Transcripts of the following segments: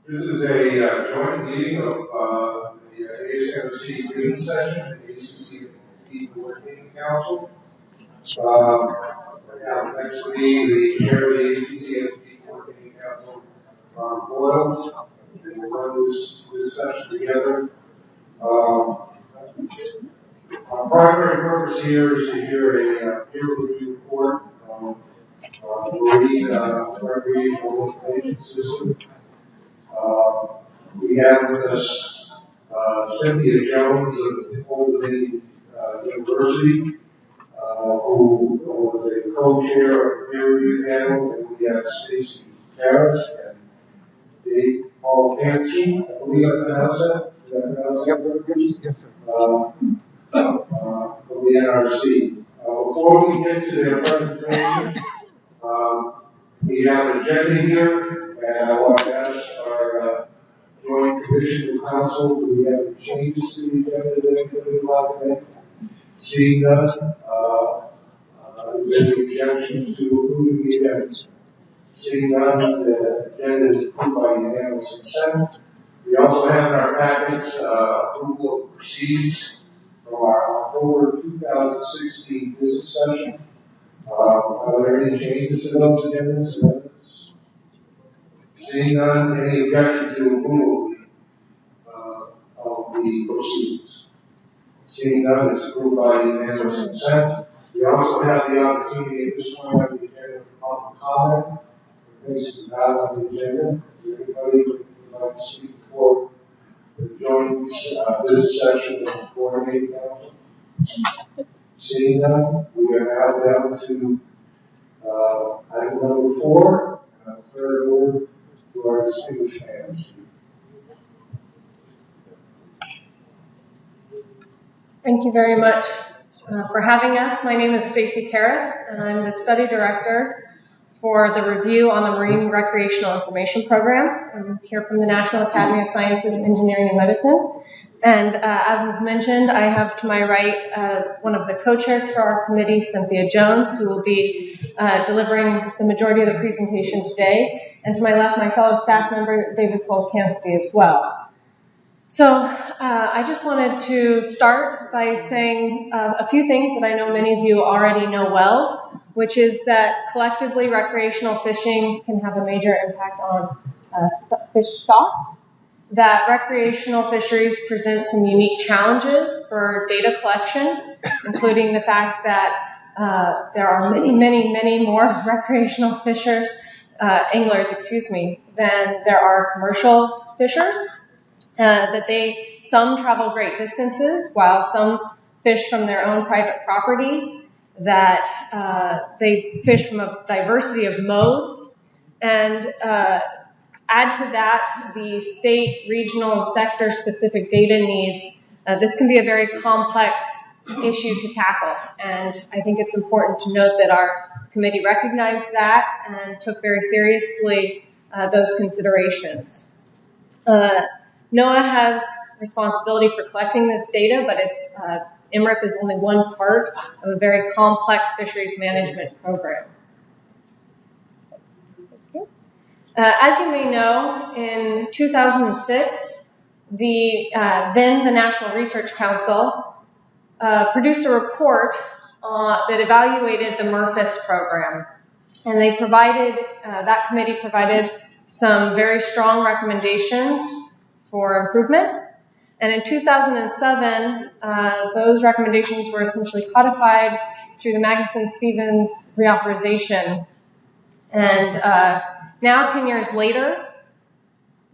This is a joint meeting of the ASMC business session and the ACC Coordinating Council. Next to me, the chair of the ACC Coordinating Council, Ron Boyles, and we'll run this session together. Our primary purpose here is to hear a peer review report on the marine recreational information system. We have with us Cynthia Jones of Old Dominion University, who was a co-chair of the peer review panel, and we have Stacey Carrot and Dave Paul Hansky, I believe I pronounced that. From the NRC. Before we get to their presentation, we have an agenda here, and I want to ask our Joint Commission of Council, do we have any changes to the agenda that anybody would like to make? Seeing none, is there any objection to approving the agenda? Seeing none, the agenda is approved by unanimous consent. We also have in our packets approval of proceedings from our October 2016 business session. Are there any changes to those agendas? Seeing none, any objection to approval of the proceedings? Seeing none, it's approved by unanimous consent. We also have the opportunity at this point on the agenda for public comment. Things not on the agenda. Is there anybody who would like to speak for the joint business session of the Coordinating Council? Seeing none, we are now down to item number 4, and I'll turn it over to our distinguished panelists. Thank you very much for having us. My name is Stacey Carrot, and I'm the study director for the review on the Marine Recreational Information Program. I'm here from the National Academy of Sciences, Engineering, and Medicine. And as was mentioned, I have to my right one of the co-chairs for our committee, Cynthia Jones, who will be delivering the majority of the presentation today. And to my left, my fellow staff member, David Folkansky, as well. So I just wanted to start by saying a few things that I know many of you already know well, which is that collectively recreational fishing can have a major impact on fish stocks, that recreational fisheries present some unique challenges for data collection, including the fact that there are many more recreational anglers, than there are commercial fishers. That some travel great distances while some fish from their own private property, that they fish from a diversity of modes, and add to that the state, regional, and sector-specific data needs. This can be a very complex issue to tackle, and I think it's important to note that our committee recognized that and took very seriously those considerations. NOAA has responsibility for collecting this data, but MRIP is only one part of a very complex fisheries management program. As you may know, in 2006, the National Research Council produced a report that evaluated the MRFIS program, and they that committee provided some very strong recommendations for improvement. And in 2007, those recommendations were essentially codified through the Magnuson-Stevens reauthorization. And now, 10 years later,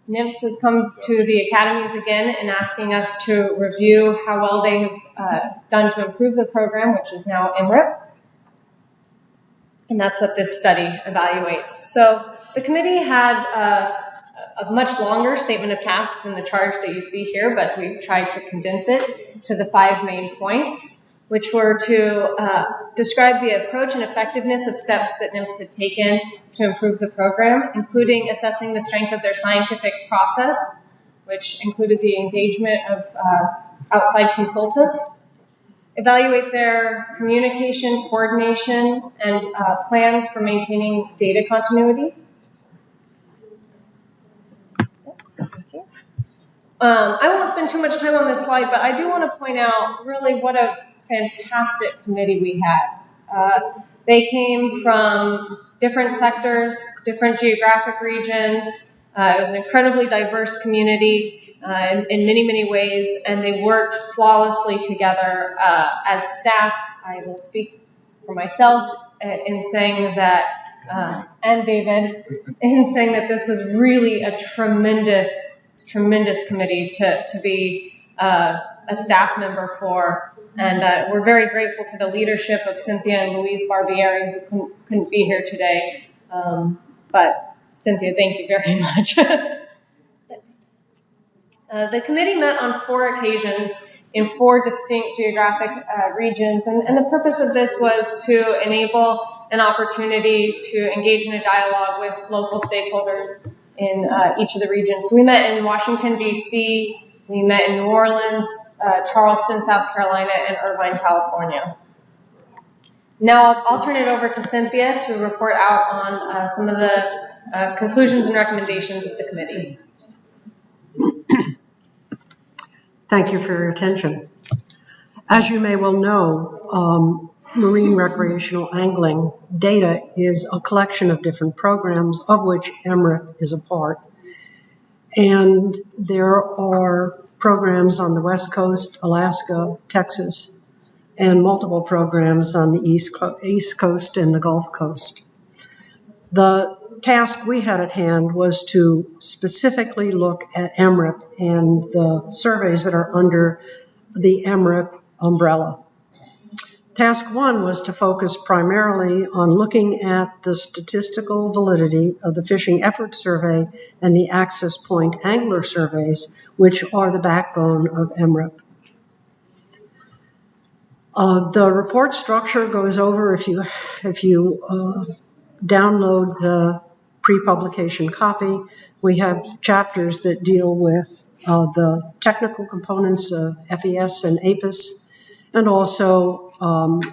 Nymph has come to the academies again and asking us to review how well they have done to improve the program, which is now MRIP. And that's what this study evaluates. So the committee had a much longer statement of task than the charge that you see here, but we've tried to condense it to the 5 main points, which were to describe the approach and effectiveness of steps that NIMPS had taken to improve the program, including assessing the strength of their scientific process, which included the engagement of outside consultants, evaluate their communication, coordination, and plans for maintaining data continuity. I won't spend too much time on this slide, but I do want to point out really what a fantastic committee we had. They came from different sectors, different geographic regions. It was an incredibly diverse community in many, many ways, and they worked flawlessly together as staff. I will speak for myself in saying that, and David, in saying that this was really a tremendous committee to be a staff member for. And we're very grateful for the leadership of Cynthia and Louise Barbieri, who couldn't be here today. But Cynthia, thank you very much. The committee met on 4 occasions in 4 distinct geographic regions, and the purpose of this was to enable an opportunity to engage in a dialogue with local stakeholders in each of the regions. So we met in Washington, D.C., we met in New Orleans, Charleston, South Carolina, and Irvine, California. Now I'll turn it over to Cynthia to report out on some of the conclusions and recommendations of the committee. Thank you for your attention. As you may well know, marine recreational angling data is a collection of different programs, of which MRIP is a part. And there are programs on the West Coast, Alaska, Texas, and multiple programs on the East Coast and the Gulf Coast. The task we had at hand was to specifically look at MRIP and the surveys that are under the MRIP umbrella. Task 1 was to focus primarily on looking at the statistical validity of the Fishing Effort Survey and the Access Point Angler Surveys, which are the backbone of MRIP. The report structure goes over, if you download the pre-publication copy, we have chapters that deal with the technical components of FES and APIS, and also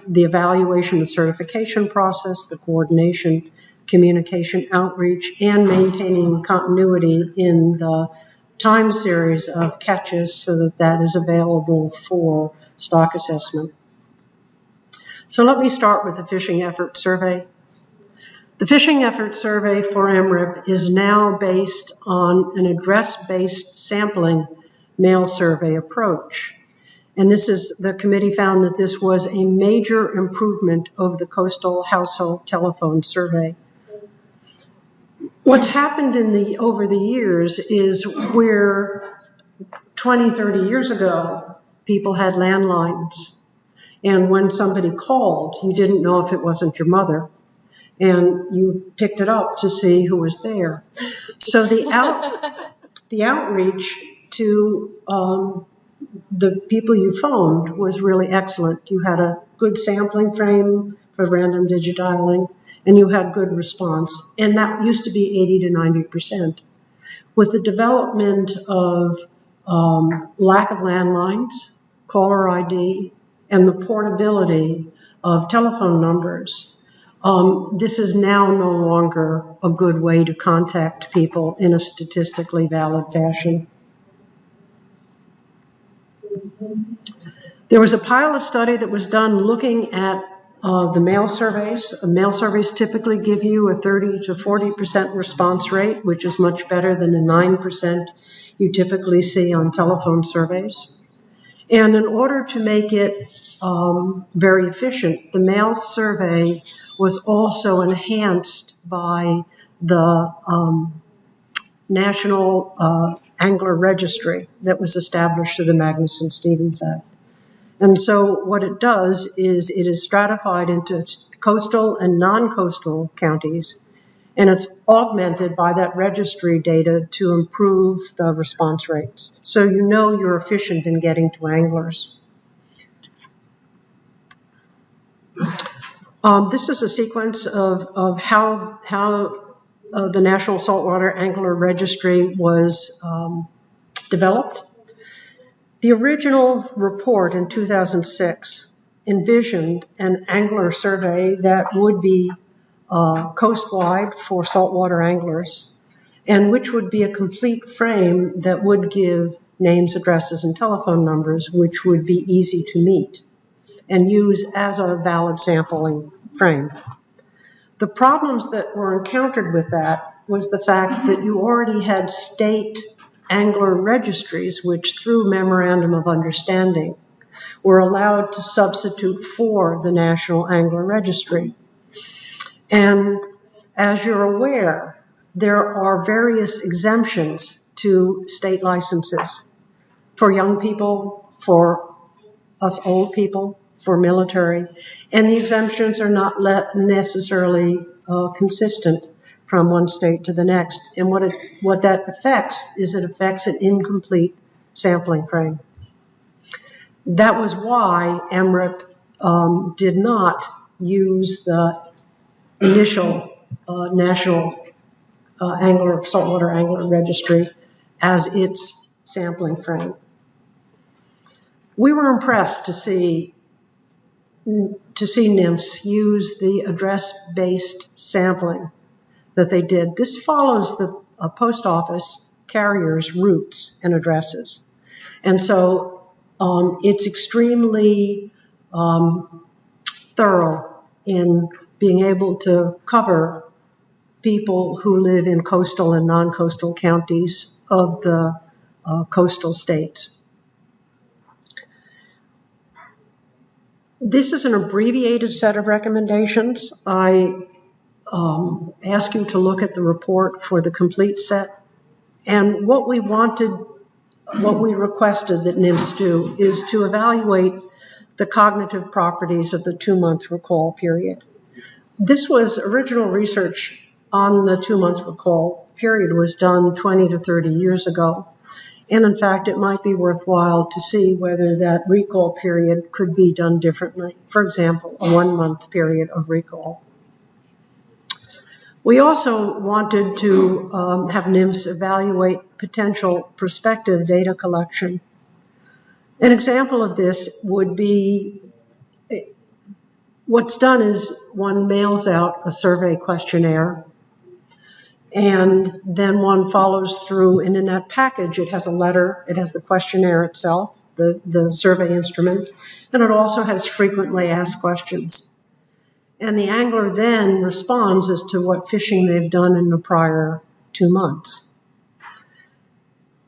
the evaluation and certification process, the coordination, communication, outreach, and maintaining continuity in the time series of catches so that that is available for stock assessment. So let me start with the Fishing Effort Survey. The Fishing Effort Survey for MRIP is now based on an address-based sampling mail survey approach. And the committee found that this was a major improvement of the Coastal Household Telephone Survey. What's happened over the years is where 20, 30 years ago, people had landlines. And when somebody called, you didn't know if it wasn't your mother. And you picked it up to see who was there. So the outreach to the people you phoned was really excellent. You had a good sampling frame for random digidialing, and you had good response. And that used to be 80 to 90%. With the development of lack of landlines, caller ID, and the portability of telephone numbers, this is now no longer a good way to contact people in a statistically valid fashion. There was a pilot study that was done looking at the mail surveys. Mail surveys typically give you a 30 to 40% response rate, which is much better than the 9% you typically see on telephone surveys. And in order to make it very efficient, the mail survey was also enhanced by the National Angler Registry that was established through the Magnuson-Stevens Act. And so what it does is it is stratified into coastal and non-coastal counties, and it's augmented by that registry data to improve the response rates. So you know you're efficient in getting to anglers. This is a sequence of how the National Saltwater Angler Registry was developed. The original report in 2006 envisioned an angler survey that would be coast-wide for saltwater anglers, and which would be a complete frame that would give names, addresses, and telephone numbers, which would be easy to meet and use as a valid sampling frame. The problems that were encountered with that was the fact that you already had state angler registries, which through Memorandum of Understanding were allowed to substitute for the National Angler Registry. And as you're aware, there are various exemptions to state licenses for young people, for us old people, for military, and the exemptions are not necessarily consistent from one state to the next. And what that affects is it affects an incomplete sampling frame. That was why MRIP did not use the initial National Saltwater Angler Registry as its sampling frame. We were impressed to see Nymphs use the address-based sampling that they did. This follows the post office carrier's routes and addresses. And so it's extremely thorough in being able to cover people who live in coastal and non-coastal counties of the coastal states. This is an abbreviated set of recommendations. I ask you to look at the report for the complete set. And what we requested that Nymphs do is to evaluate the cognitive properties of the 2-month recall period. This was original research on the 2-month recall period was done 20 to 30 years ago. And in fact, it might be worthwhile to see whether that recall period could be done differently. For example, a 1-month period of recall. We also wanted to have Nymphs evaluate potential prospective data collection. An example of this would be, what's done is one mails out a survey questionnaire, and then one follows through, and in that package it has a letter, it has the questionnaire itself, the survey instrument, and it also has frequently asked questions. And the angler then responds as to what fishing they've done in the prior 2 months.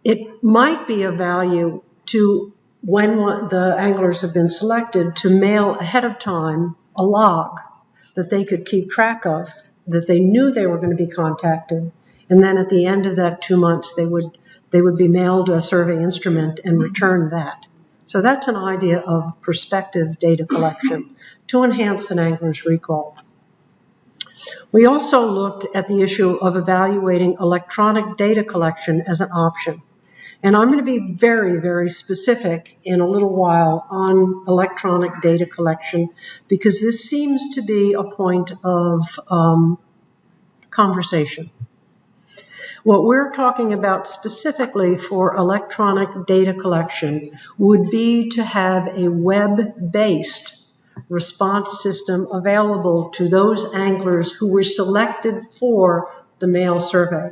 It might be of value to, when the anglers have been selected, to mail ahead of time a log that they could keep track of, that they knew they were going to be contacted, and then at the end of that 2 months they would be mailed a survey instrument and return that. So that's an idea of prospective data collection to enhance an angler's recall. We also looked at the issue of evaluating electronic data collection as an option. And I'm going to be very, very specific in a little while on electronic data collection, because this seems to be a point of conversation. What we're talking about specifically for electronic data collection would be to have a web-based response system available to those anglers who were selected for the mail survey.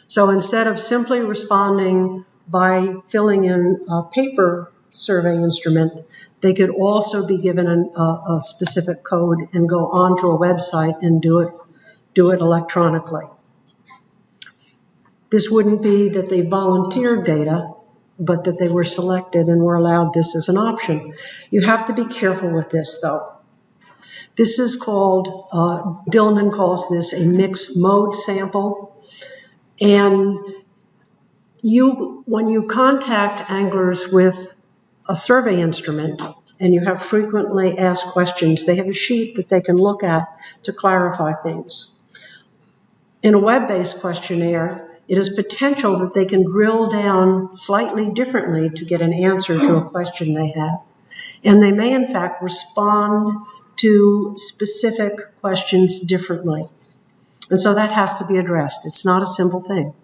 So instead of simply responding by filling in a paper survey instrument, they could also be given a specific code and go onto a website and do it electronically. This wouldn't be that they volunteered data, but that they were selected and were allowed this as an option. You have to be careful with this, though. This is called, Dillman calls this a mixed mode sample. And when you contact anglers with a survey instrument and you have frequently asked questions, they have a sheet that they can look at to clarify things. In a web-based questionnaire, it is potential that they can drill down slightly differently to get an answer to a question they have. And they may, in fact, respond to specific questions differently. And so that has to be addressed. It's not a simple thing.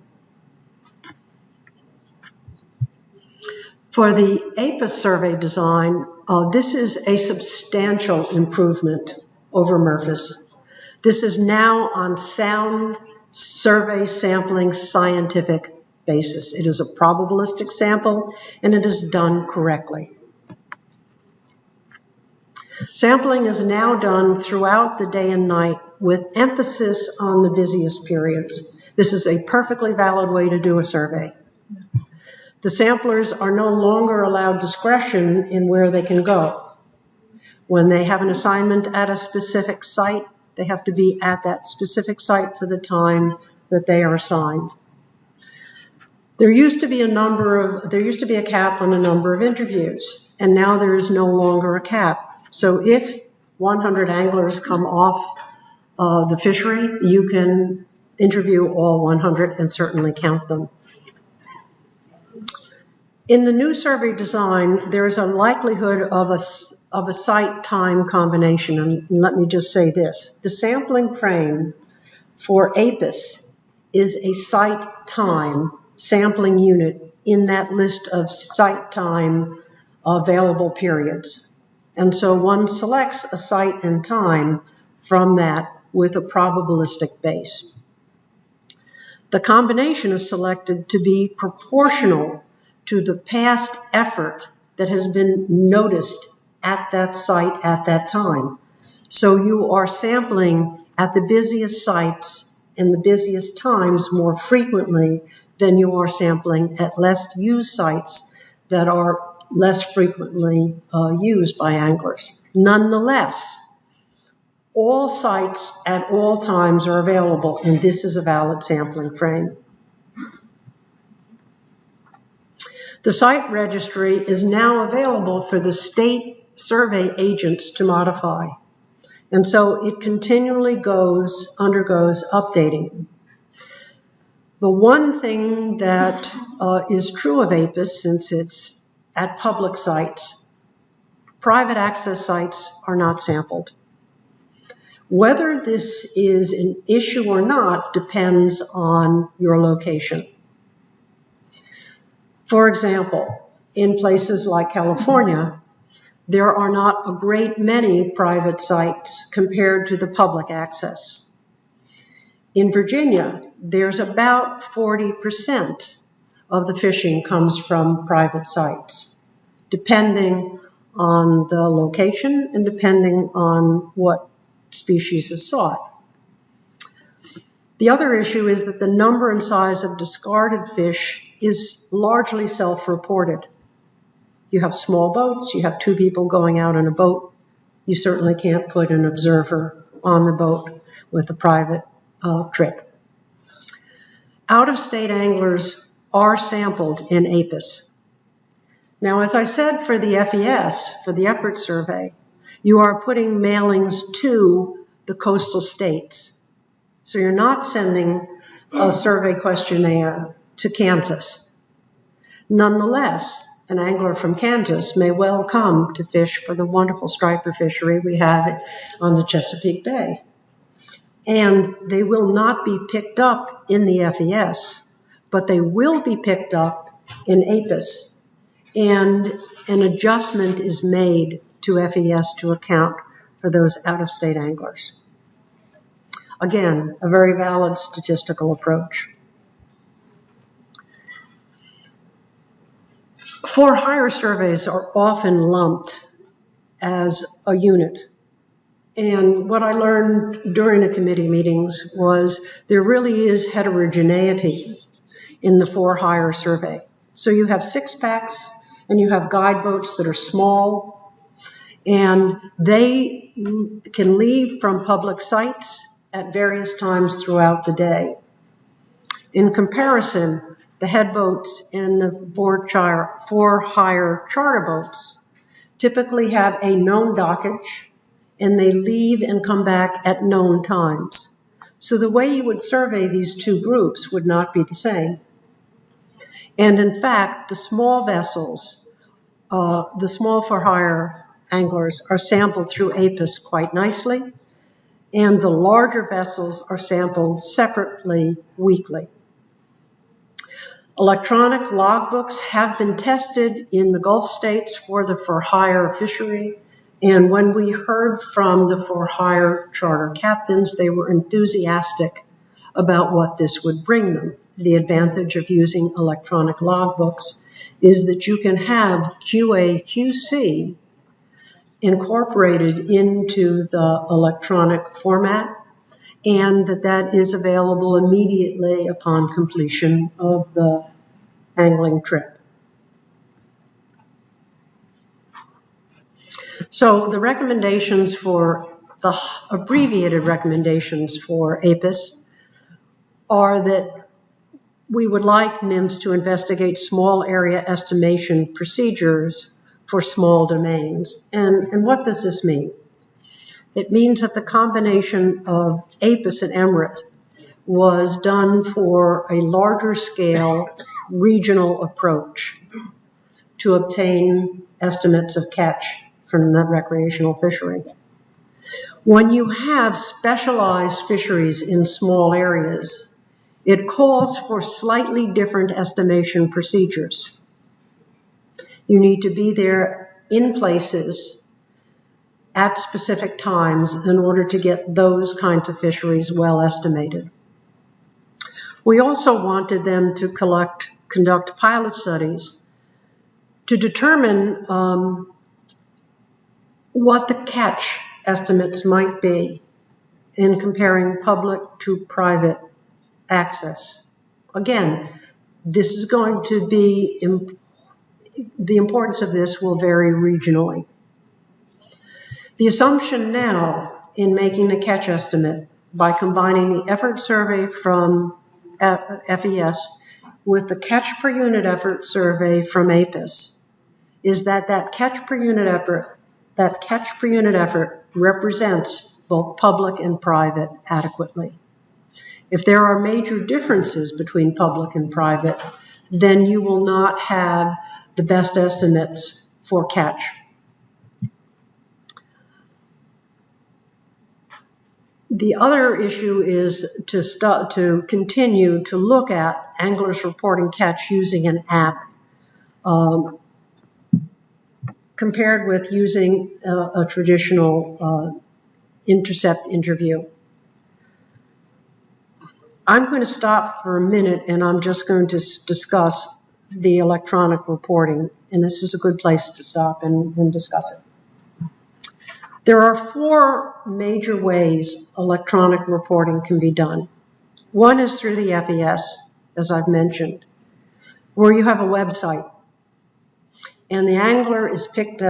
For the APIS survey design, this is a substantial improvement over MERFIS. This is now on sound survey sampling scientific basis. It is a probabilistic sample, and it is done correctly. Sampling is now done throughout the day and night with emphasis on the busiest periods. This is a perfectly valid way to do a survey. The samplers are no longer allowed discretion in where they can go. When they have an assignment at a specific site, they have to be at that specific site for the time that they are assigned. There used to be a cap on the number of interviews, and now there is no longer a cap. So if 100 anglers come off the fishery, you can interview all 100 and certainly count them. In the new survey design, there is a likelihood of a site-time combination. And let me just say this. The sampling frame for APIS is a site-time sampling unit in that list of site-time available periods. And so one selects a site and time from that with a probabilistic base. The combination is selected to be proportional to the past effort that has been noticed at that site at that time. So you are sampling at the busiest sites and the busiest times more frequently than you are sampling at less used sites that are less frequently used by anglers. Nonetheless, all sites at all times are available, and this is a valid sampling frame. The site registry is now available for the state survey agents to modify, and so it continually undergoes updating. The one thing that is true of APIS, since it's at public sites, private access sites are not sampled. Whether this is an issue or not depends on your location. For example, in places like California, there are not a great many private sites compared to the public access. In Virginia, there's about 40% of the fishing comes from private sites, depending on the location and depending on what species is sought. The other issue is that the number and size of discarded fish is largely self-reported. You have small boats, you have 2 people going out in a boat. You certainly can't put an observer on the boat with a private trip. Out-of-state anglers are sampled in APIS. Now, as I said for the FES, for the effort survey, you are putting mailings to the coastal states. So you're not sending a survey questionnaire to Kansas. Nonetheless, an angler from Kansas may well come to fish for the wonderful striper fishery we have on the Chesapeake Bay. And they will not be picked up in the FES, but they will be picked up in APIS. And an adjustment is made to FES to account for those out-of-state anglers. Again, a very valid statistical approach. For-hire surveys are often lumped as a unit. And what I learned during the committee meetings was there really is heterogeneity in the for-hire survey. So you have 6-packs and you have guide boats that are small, and they can leave from public sites at various times throughout the day. In comparison, the head boats and the for-hire charter boats typically have a known dockage, and they leave and come back at known times. So the way you would survey these 2 groups would not be the same. And in fact, the small vessels, the small for-hire anglers are sampled through APIS quite nicely, and the larger vessels are sampled separately weekly. Electronic logbooks have been tested in the Gulf states for the for-hire fishery, and when we heard from the for-hire charter captains, they were enthusiastic about what this would bring them. the advantage of using electronic logbooks is that you can have QA/QC incorporated into the electronic format, and that is available immediately upon completion of the angling trip. So the recommendations for the abbreviated recommendations for APIS are that we would like NIMS to investigate small area estimation procedures for small domains. And what does this mean? It means that the combination of APIS and MRIP was done for a larger scale regional approach to obtain estimates of catch from the recreational fishery. When you have specialized fisheries in small areas, it calls for slightly different estimation procedures. You need to be there in places at specific times in order to get those kinds of fisheries well estimated. We also wanted them to conduct pilot studies to determine what the catch estimates might be in comparing public to private access. Again, this is going to be, the importance of this will vary regionally. The assumption now in making the catch estimate by combining the effort survey from FES with the catch per unit effort survey from APIS is that catch per unit effort represents both public and private adequately. If there are major differences between public and private, then you will not have the best estimates for catch. The other issue is to continue to look at anglers reporting catch using an app compared with using a traditional intercept interview. I'm going to stop for a minute and I'm just going to discuss the electronic reporting, and this is a good place to stop and discuss it. There are 4 major ways electronic reporting can be done. One is through the FES, as I've mentioned, where you have a website, and the angler is picked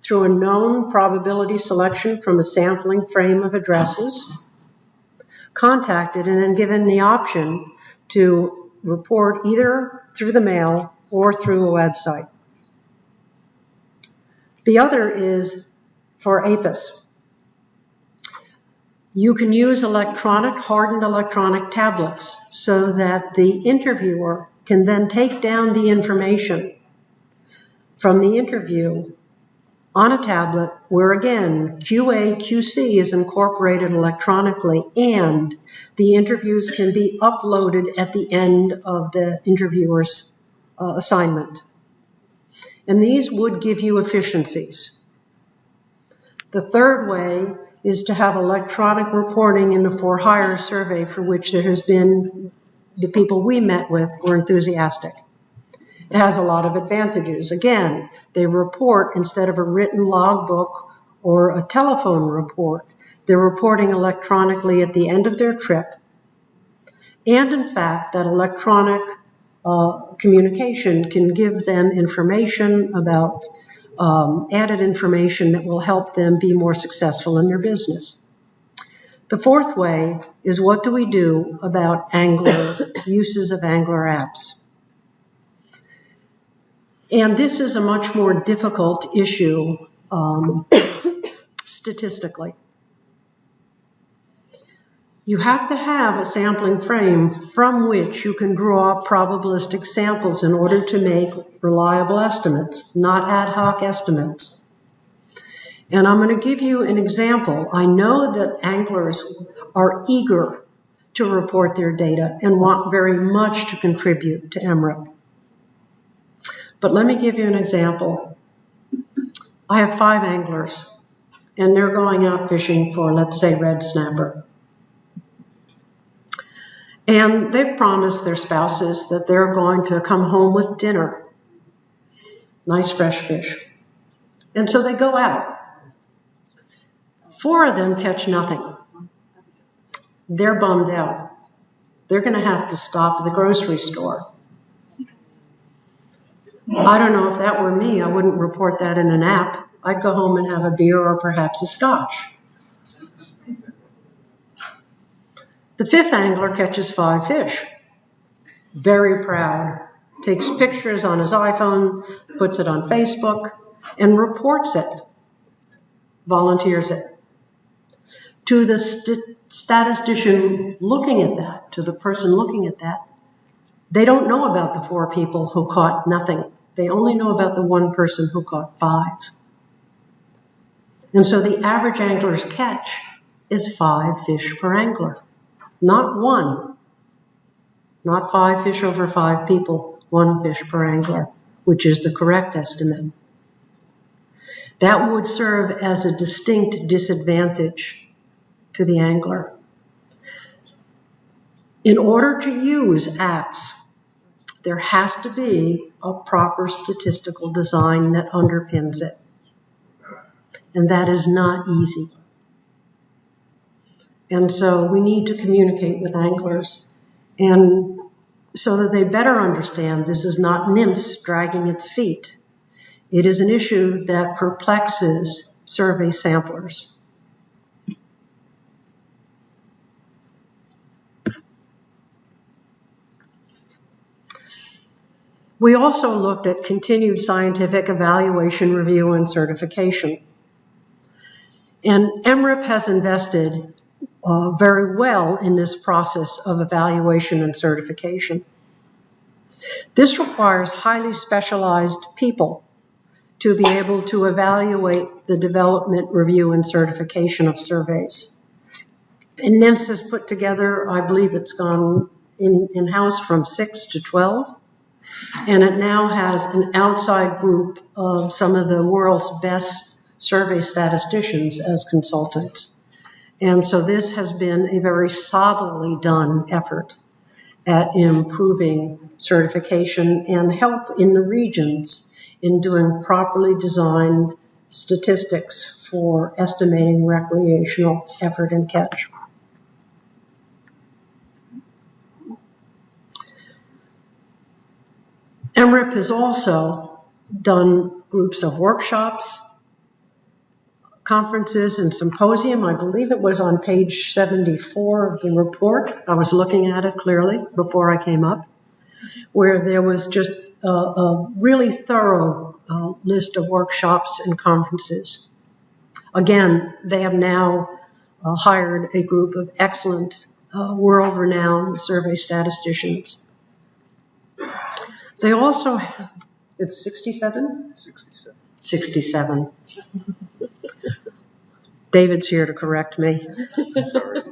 through a known probability selection from a sampling frame of addresses, contacted and then given the option to report either through the mail or through a website. The other is for APIS. You can use hardened electronic tablets so that the interviewer can then take down the information from the interview on a tablet where, again, QA/QC is incorporated electronically and the interviews can be uploaded at the end of the interviewer's assignment. And these would give you efficiencies. The third way is to have electronic reporting in the for-hire survey, for which there has been, the people we met with were enthusiastic. It has a lot of advantages. Again, they report instead of a written logbook or a telephone report. They're reporting electronically at the end of their trip. And in fact, that electronic communication can give them information about added information that will help them be more successful in their business. The fourth way is, what do we do about uses of angler apps? And this is a much more difficult issue statistically. You have to have a sampling frame from which you can draw probabilistic samples in order to make reliable estimates, not ad hoc estimates. And I'm going to give you an example. I know that anglers are eager to report their data and want very much to contribute to MRIP. But let me give you an example. I have 5 anglers, and they're going out fishing for, let's say, red snapper. And they've promised their spouses that they're going to come home with dinner. Nice fresh fish. And so they go out. 4 of them catch nothing. They're bummed out. They're going to have to stop at the grocery store. I don't know if that were me, I wouldn't report that in an app. I'd go home and have a beer or perhaps a scotch. The 5th angler catches 5 fish. Very proud. Takes pictures on his iPhone, puts it on Facebook, and reports it. Volunteers it. To the statistician looking at that, to the person looking at that, they don't know about the 4 people who caught nothing. They only know about the 1 person who caught 5. And so the average angler's catch is 5 fish per angler. Not 1. Not 5 fish over 5 people, 1 fish per angler, which is the correct estimate. That would serve as a distinct disadvantage to the angler. In order to use apps, there has to be a proper statistical design that underpins it. And that is not easy. And so we need to communicate with anglers and so that they better understand this is not Nymph's dragging its feet. It is an issue that perplexes survey samplers. We also looked at continued scientific evaluation, review, and certification. And MRIP has invested very well in this process of evaluation and certification. This requires highly specialized people to be able to evaluate the development, review, and certification of surveys. And NIMS has put together, I believe it's gone in-house from 6 to 12. And it now has an outside group of some of the world's best survey statisticians as consultants. And so this has been a very solidly done effort at improving certification and help in the regions in doing properly designed statistics for estimating recreational effort and catch. MRIP has also done groups of workshops, conferences, and symposium. I believe it was on page 74 of the report. I was looking at it clearly before I came up, where there was just a really thorough list of workshops and conferences. Again, they have now hired a group of excellent, world-renowned survey statisticians. They also have, it's 67? 67. 67. David's here to correct me. Sorry.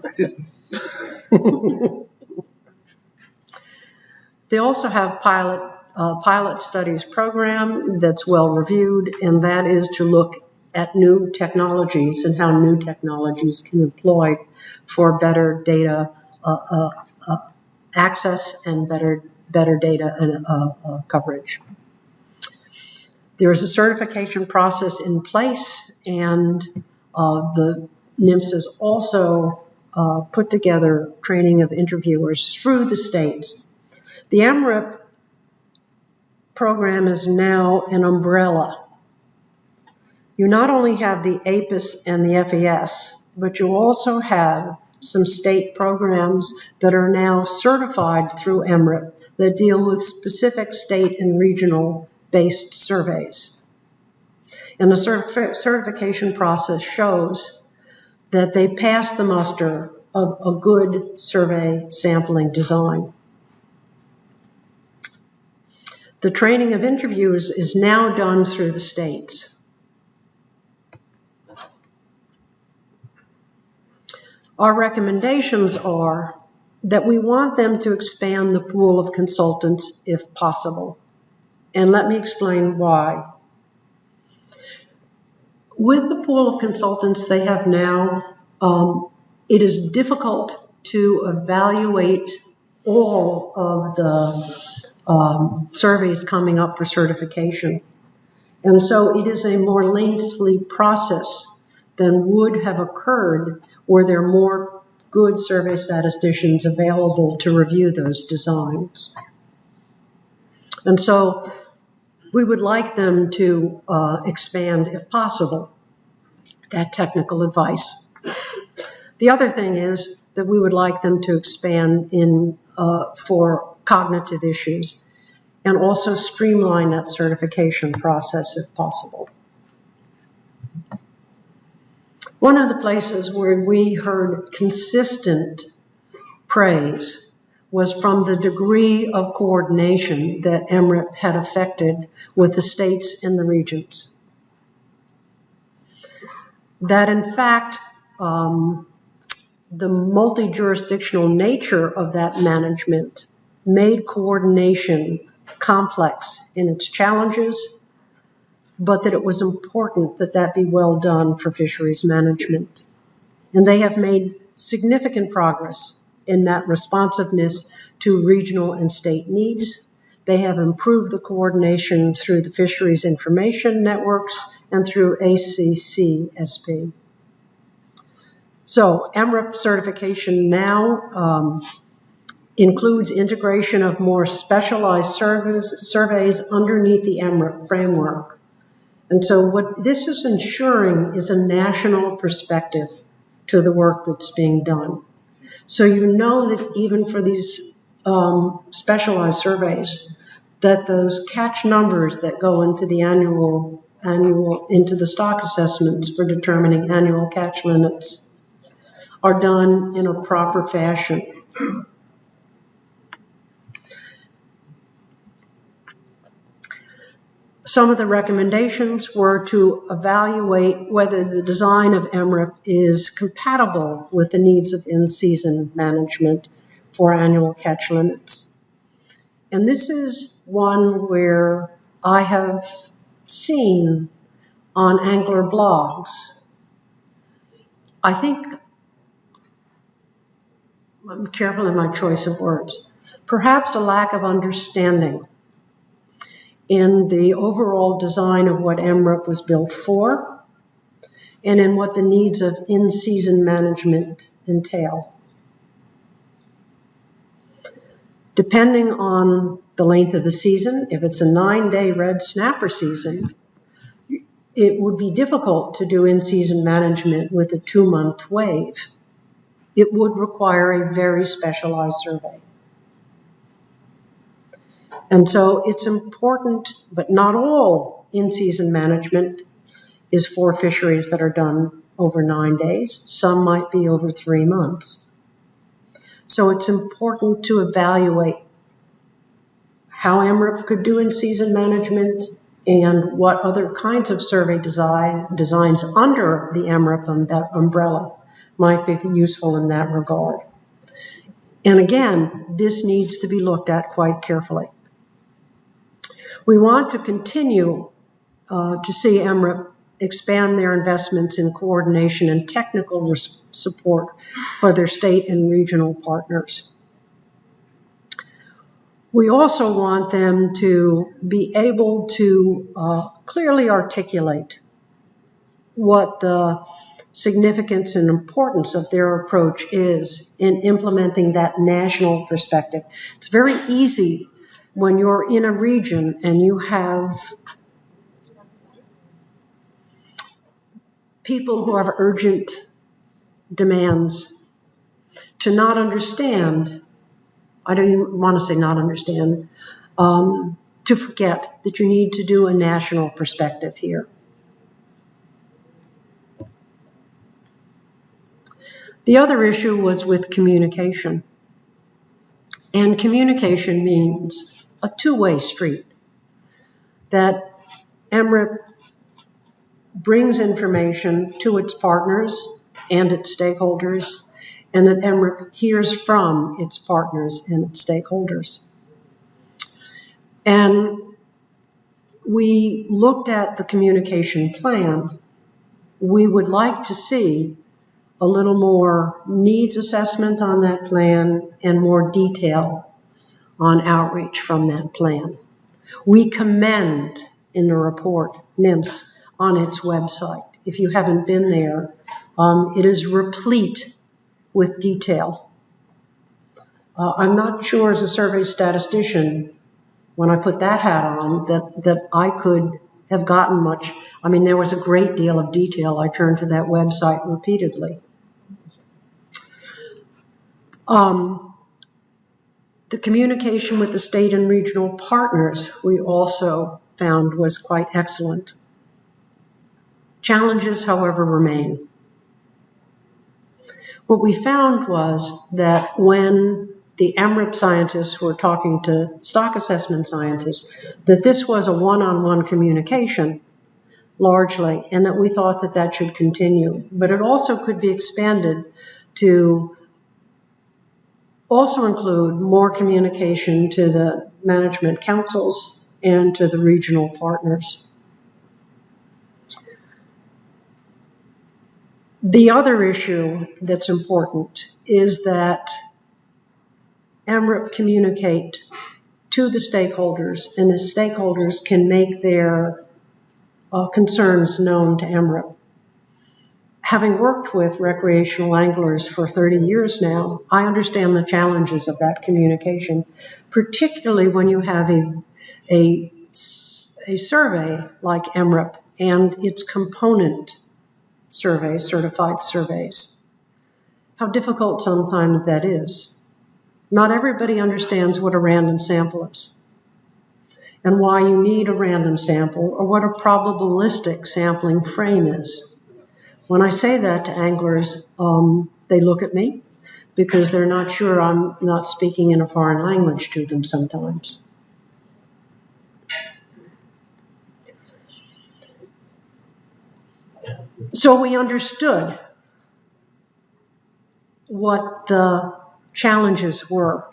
They also have pilot studies program that's well reviewed, and that is to look at new technologies and how new technologies can be employed for better data access and better data and coverage. There is a certification process in place, and the NIMS has also put together training of interviewers through the states. The MRIP program is now an umbrella. You not only have the APIS and the FES, but you also have some state programs that are now certified through MRIP that deal with specific state and regional based surveys. And the certification process shows that they pass the muster of a good survey sampling design. The training of interviewers is now done through the states. Our recommendations are that we want them to expand the pool of consultants if possible. And let me explain why. With the pool of consultants they have now, it is difficult to evaluate all of the surveys coming up for certification. And so it is a more lengthy process than would have occurred were there more good survey statisticians available to review those designs. And so we would like them to expand, if possible, that technical advice. The other thing is that we would like them to expand in for cognitive issues and also streamline that certification process if possible. One of the places where we heard consistent praise was from the degree of coordination that MRIP had effected with the states and the regions. That in fact, the multi-jurisdictional nature of that management made coordination complex in its challenges, but that it was important that that be well done for fisheries management. And they have made significant progress in that responsiveness to regional and state needs. They have improved the coordination through the fisheries information networks and through ACCSP. So MRIP certification now includes integration of more specialized surveys underneath the MRIP framework. And so what this is ensuring is a national perspective to the work that's being done. So you know that even for these specialized surveys, that those catch numbers that go into the into the stock assessments for determining annual catch limits are done in a proper fashion. Some of the recommendations were to evaluate whether the design of MRIP is compatible with the needs of in-season management for annual catch limits. And this is one where I have seen on angler blogs, I think, I'm careful in my choice of words, perhaps a lack of understanding in the overall design of what MRIP was built for and in what the needs of in-season management entail. Depending on the length of the season, if it's a 9-day red snapper season, it would be difficult to do in-season management with a 2-month wave. It would require a very specialized survey. And so it's important, but not all in-season management is for fisheries that are done over 9 days. Some might be over 3 months. So it's important to evaluate how MRIP could do in-season management and what other kinds of survey designs under the MRIP umbrella might be useful in that regard. And again, this needs to be looked at quite carefully. We want to continue to see MRIP expand their investments in coordination and technical support for their state and regional partners. We also want them to be able to clearly articulate what the significance and importance of their approach is in implementing that national perspective. It's very easy when you're in a region and you have people who have urgent demands to not understand, I don't even want to say not understand, to forget that you need to do a national perspective here. The other issue was with communication. And communication means a two-way street, that MRIP brings information to its partners and its stakeholders, and that MRIP hears from its partners and its stakeholders. And we looked at the communication plan. We would like to see a little more needs assessment on that plan and more detail on outreach from that plan. We commend in the report NIMS on its website. If you haven't been there, it is replete with detail. I'm not sure as a survey statistician, when I put that hat on, that I could have gotten much. I mean, there was a great deal of detail. I turned to that website repeatedly. The communication with the state and regional partners we also found was quite excellent. Challenges, however, remain. What we found was that when the MRIP scientists were talking to stock assessment scientists, that this was a one-on-one communication largely, and that we thought that that should continue. But it also could be expanded to also include more communication to the management councils and to the regional partners. The other issue that's important is that MRIP communicate to the stakeholders, and the stakeholders can make their concerns known to MRIP. Having worked with recreational anglers for 30 years now, I understand the challenges of that communication, particularly when you have a survey like MRIP and its component surveys, certified surveys. How difficult sometimes that is. Not everybody understands what a random sample is and why you need a random sample or what a probabilistic sampling frame is. When I say that to anglers, they look at me because they're not sure I'm not speaking in a foreign language to them sometimes. So we understood what the challenges were.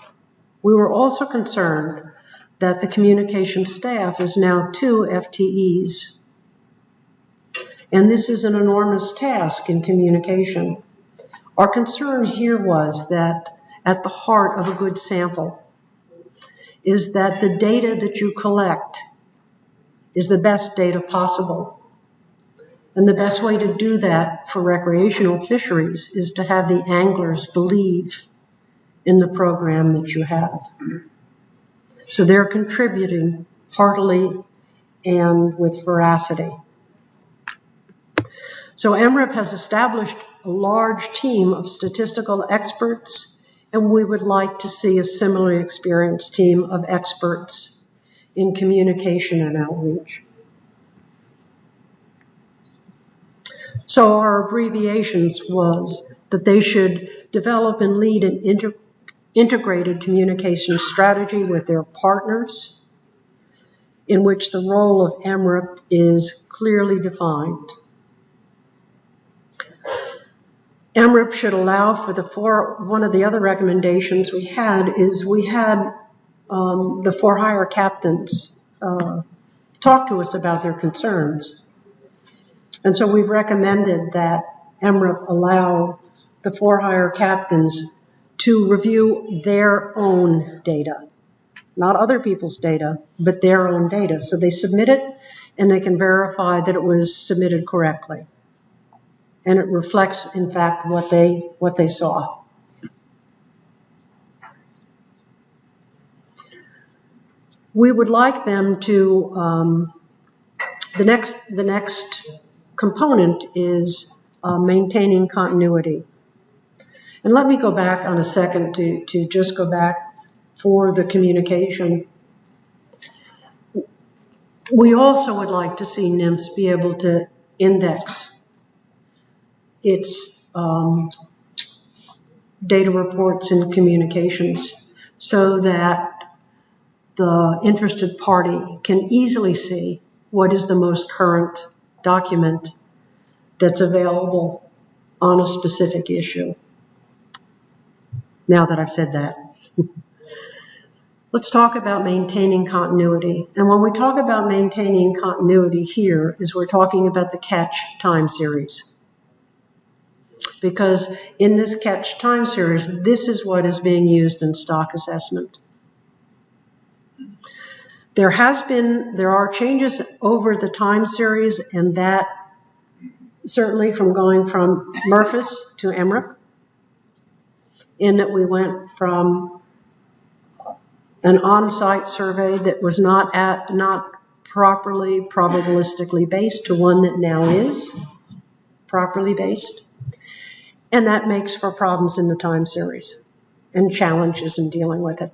We were also concerned that the communication staff is now 2 FTEs. And this is an enormous task in communication. Our concern here was that at the heart of a good sample is that the data that you collect is the best data possible. And the best way to do that for recreational fisheries is to have the anglers believe in the program that you have. So they're contributing heartily and with veracity. So MRIP has established a large team of statistical experts, and we would like to see a similarly experienced team of experts in communication and outreach. So our abbreviations was that they should develop and lead an integrated communication strategy with their partners, in which the role of MRIP is clearly defined. MRIP should allow for one of the other recommendations we had is we had the for-hire captains talk to us about their concerns. And so we've recommended that MRIP allow the for-hire captains to review their own data, not other people's data, but their own data. So they submit it and they can verify that it was submitted correctly. And it reflects, in fact, what they saw. We would like them to, the next component is maintaining continuity. And let me go back on a second to just go back for the communication. We also would like to see NIMS be able to index its data reports and communications so that the interested party can easily see what is the most current document that's available on a specific issue. Now that I've said that, let's talk about maintaining continuity. And when we talk about maintaining continuity here is we're talking about the catch time series. because in this catch time series, this is what is being used in stock assessment. There are changes over the time series, and that certainly from going from MRFIS to MRIP, in that we went from an on-site survey that was not properly probabilistically based to one that now is properly based. And that makes for problems in the time series and challenges in dealing with it.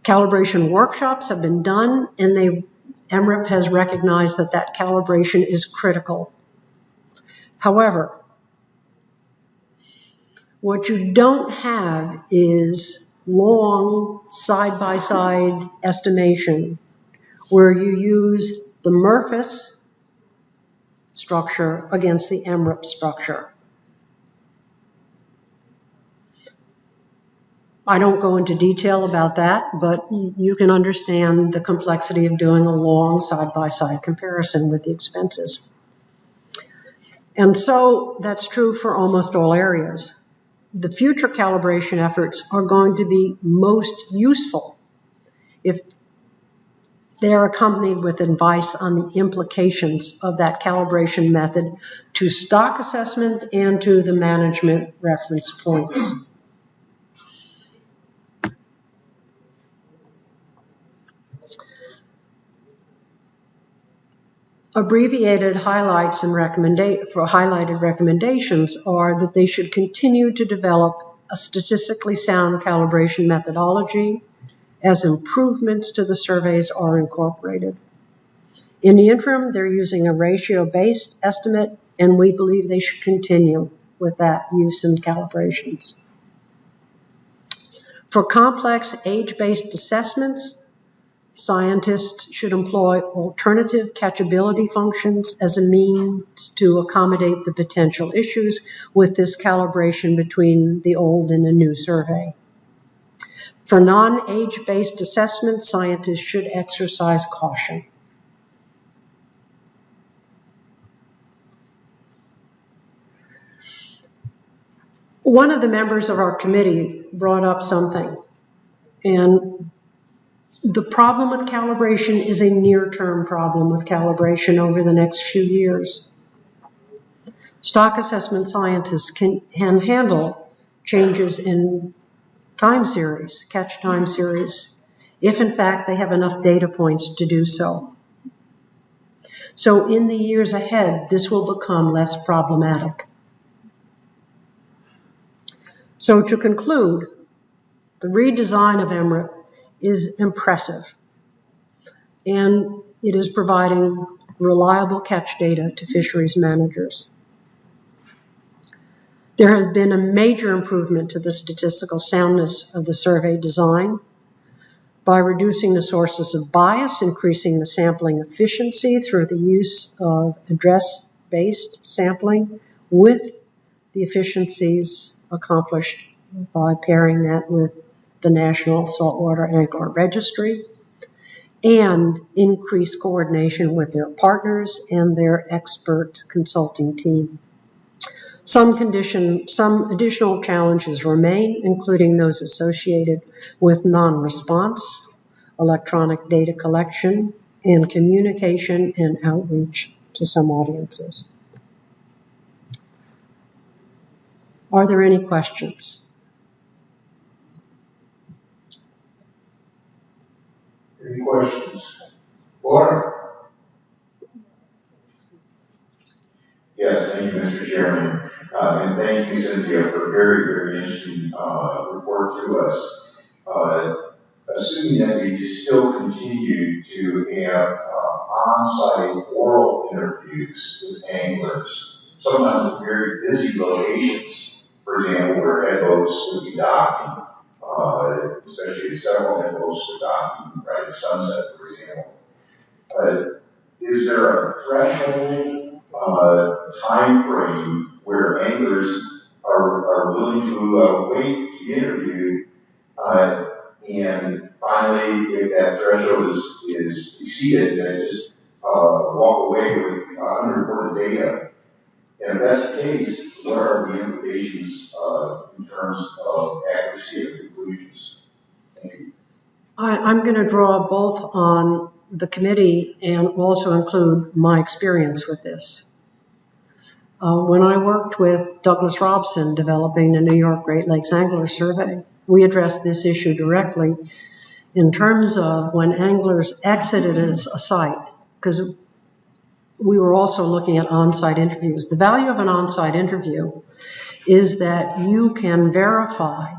Calibration workshops have been done, and MRIP has recognized that calibration is critical. However, what you don't have is long side-by-side estimation where you use the MRFIS structure against the MRIP structure. I don't go into detail about that, but you can understand the complexity of doing a long side-by-side comparison with the expenses. And so that's true for almost all areas. The future calibration efforts are going to be most useful if they are accompanied with advice on the implications of that calibration method to stock assessment and to the management reference points. Abbreviated highlights and highlighted recommendations are that they should continue to develop a statistically sound calibration methodology as improvements to the surveys are incorporated. In the interim, they're using a ratio-based estimate, and we believe they should continue with that use in calibrations. For complex age-based assessments, scientists should employ alternative catchability functions as a means to accommodate the potential issues with this calibration between the old and the new survey. For non-age-based assessments, scientists should exercise caution. One of the members of our committee brought up something, and the problem with calibration is a near-term problem with calibration over the next few years. Stock assessment scientists can handle changes in time series, catch time series, if in fact they have enough data points to do so. So in the years ahead, this will become less problematic. So to conclude, the redesign of MRIP is impressive, and it is providing reliable catch data to fisheries managers. There has been a major improvement to the statistical soundness of the survey design by reducing the sources of bias, increasing the sampling efficiency through the use of address-based sampling with the efficiencies accomplished by pairing that with the National Saltwater Angler Registry, and increase coordination with their partners and their expert consulting team. Some additional challenges remain, including those associated with non-response, electronic data collection, and communication and outreach to some audiences. Are there any questions? Any questions? Laura? Yes, thank you, Mr. Chairman. And thank you, Cynthia, for a very, very interesting report to us. Assuming that we still continue to have on-site oral interviews with anglers, sometimes at very busy locations, for example, where head boats would be docking, especially several head boats would docking right at sunset, for example. Is there a threshold time frame where anglers are willing to wait to be interviewed, and finally, if that threshold is exceeded, then just walk away with unreported data? And if that's the case, what are the implications in terms of accuracy of conclusions? Thank you. I'm going to draw both on the committee and also include my experience with this. When I worked with Douglas Robson developing the New York Great Lakes Angler Survey, we addressed this issue directly in terms of when anglers exited a site, because we were also looking at on-site interviews. The value of an on-site interview is that you can verify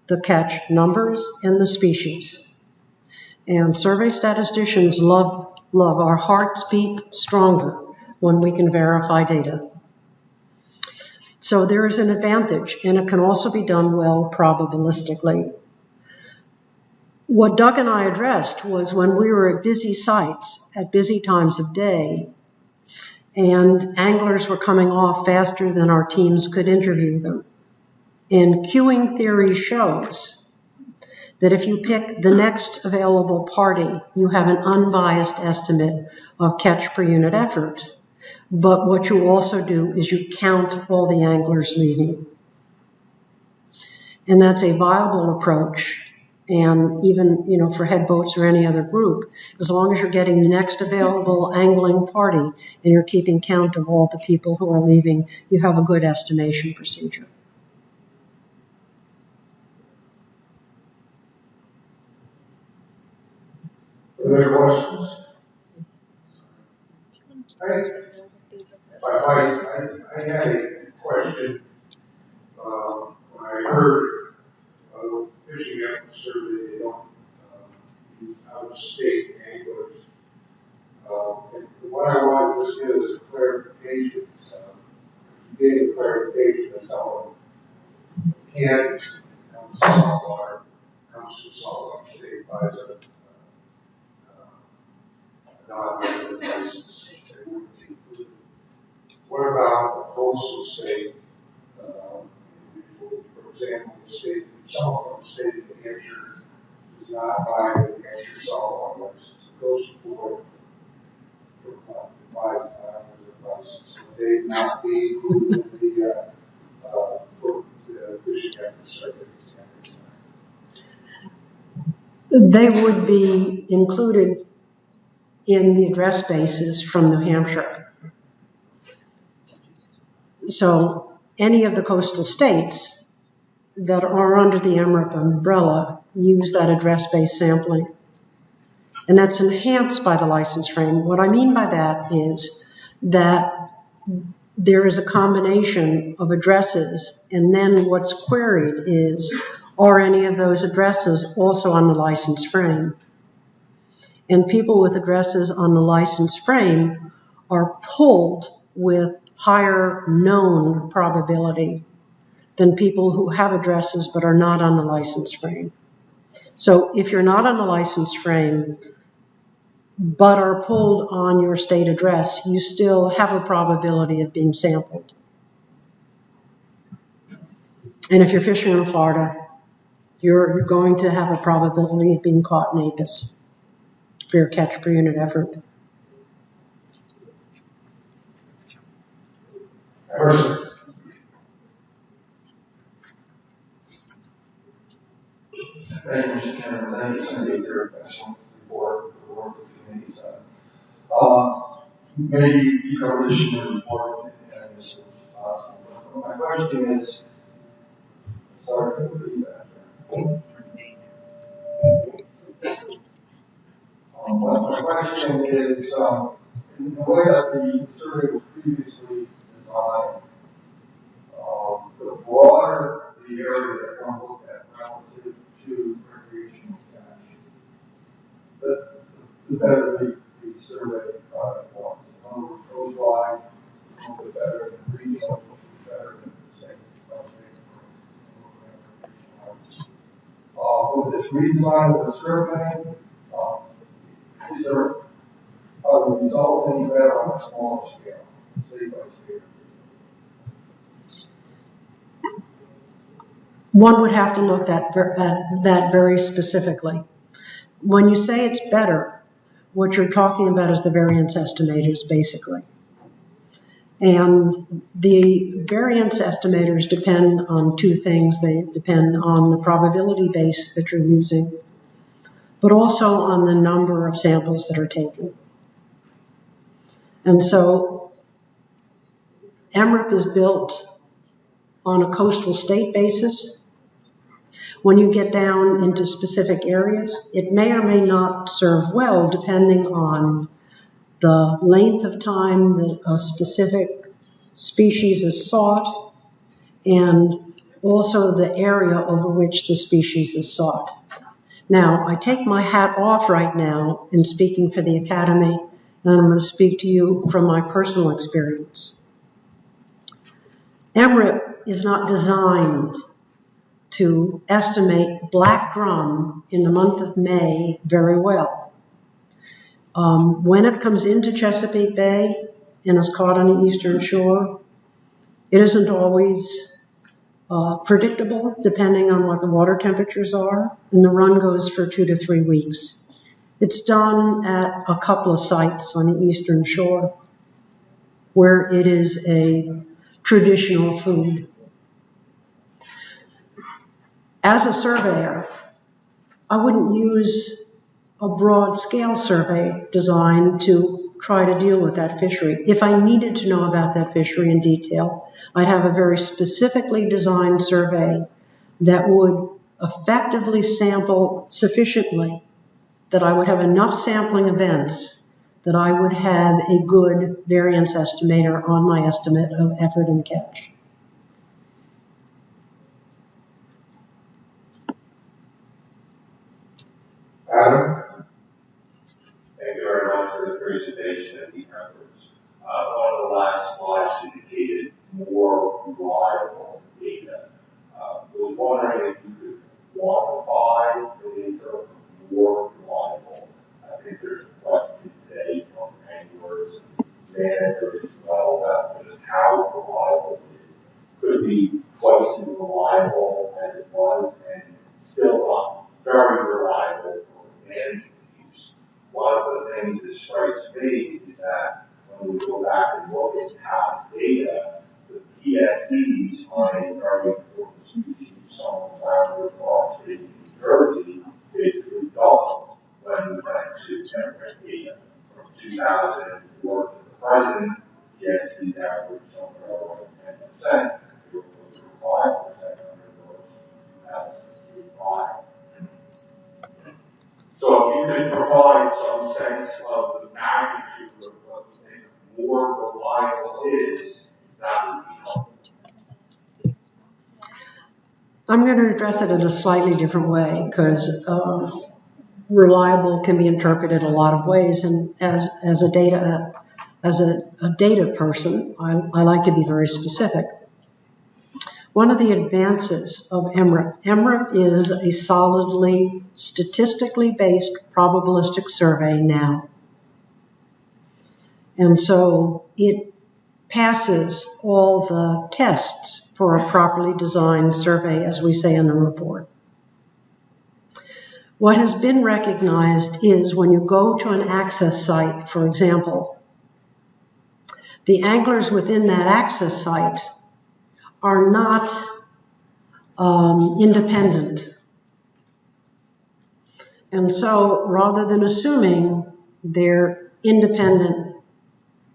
the catch numbers and the species. And survey statisticians love our hearts beat stronger when we can verify data. So there is an advantage, and it can also be done well probabilistically. What Doug and I addressed was when we were at busy sites at busy times of day, and anglers were coming off faster than our teams could interview them. And queuing theory shows that if you pick the next available party, you have an unbiased estimate of catch per unit effort. But what you also do is you count all the anglers leaving. And that's a viable approach. And even, for head boats or any other group, as long as you're getting the next available angling party and you're keeping count of all the people who are leaving, you have a good estimation procedure. Other questions? I had a question when I heard fishing officer they don't use out-of-state anglers. And what I wanted to get is a clarification. Getting clarification as how Kansas comes to Saltwater, comes to Saltwater State, buys a non-limited license. What about a coastal state? For example, the state itself, the state of New Hampshire, does not buy the New Hampshire saltwater license. It goes to Florida buys a license. They not be included in the fishing surveys. They would be included in the address bases from New Hampshire. So any of the coastal states that are under the MRIP umbrella use that address-based sampling. And that's enhanced by the license frame. What I mean by that is that there is a combination of addresses, and then what's queried is, are any of those addresses also on the license frame? And people with addresses on the license frame are pulled with higher known probability than people who have addresses but are not on the license frame. So if you're not on the license frame but are pulled on your state address, you still have a probability of being sampled. And if you're fishing in Florida, you're going to have a probability of being caught in APIS for your catch per unit effort. Thank you, Mr. Chairman. Thank you, Cindy, for your excellent report for the work of the committee. Maybe you covered this in your report, and this is awesome. My question is, sorry for the feedback. My question is, in the way that the survey was previously designed, the broader the area that one looked at relative to recreational catch, the better the survey product was. In other words, coastline, a little bit better than regional, a little bit better than the state. With this redesign of the survey, are the results any better on a smaller scale, state by state? One would have to look at that very specifically. When you say it's better, what you're talking about is the variance estimators, basically. And the variance estimators depend on two things. They depend on the probability base that you're using, but also on the number of samples that are taken. And so MRIP is built on a coastal state basis. When you get down into specific areas, it may or may not serve well depending on the length of time that a specific species is sought and also the area over which the species is sought. Now, I take my hat off right now in speaking for the Academy, and I'm going to speak to you from my personal experience. MRIP is not designed to estimate black drum in the month of May very well. When it comes into Chesapeake Bay and is caught on the eastern shore, it isn't always predictable depending on what the water temperatures are, and the run goes for 2 to 3 weeks. It's done at a couple of sites on the eastern shore where it is a traditional food. As a surveyor, I wouldn't use a broad scale survey designed to try to deal with that fishery. If I needed to know about that fishery in detail, I'd have a very specifically designed survey that would effectively sample sufficiently that I would have enough sampling events that I would have a good variance estimator on my estimate of effort and catch. Adam? Thank you very much for the presentation and the efforts. One of the last slides indicated more reliable data. Was wondering if you could quantify the data more reliable. I think there's a question today from anglers and managers as well about just how reliable it is. Could be twice as reliable as it was and still not very reliable for management use. One of the things that strikes me is that when we go back and look at past data, the PSEs on a very important species, some flounder across state New Jersey, basically doubled when we went to temperate data. From 2004 to the present, PSEs average somewhere around 10%, it was 5% under those 2005. So if you could provide some sense of the magnitude of what you think more reliable is, that would be helpful. I'm going to address it in a slightly different way because reliable can be interpreted a lot of ways, and as a data person, I like to be very specific. One of the advances of MRIP is a solidly statistically based probabilistic survey now. And so it passes all the tests for a properly designed survey, as we say in the report. What has been recognized is when you go to an access site, for example, the anglers within that access site are not independent. And so rather than assuming they're independent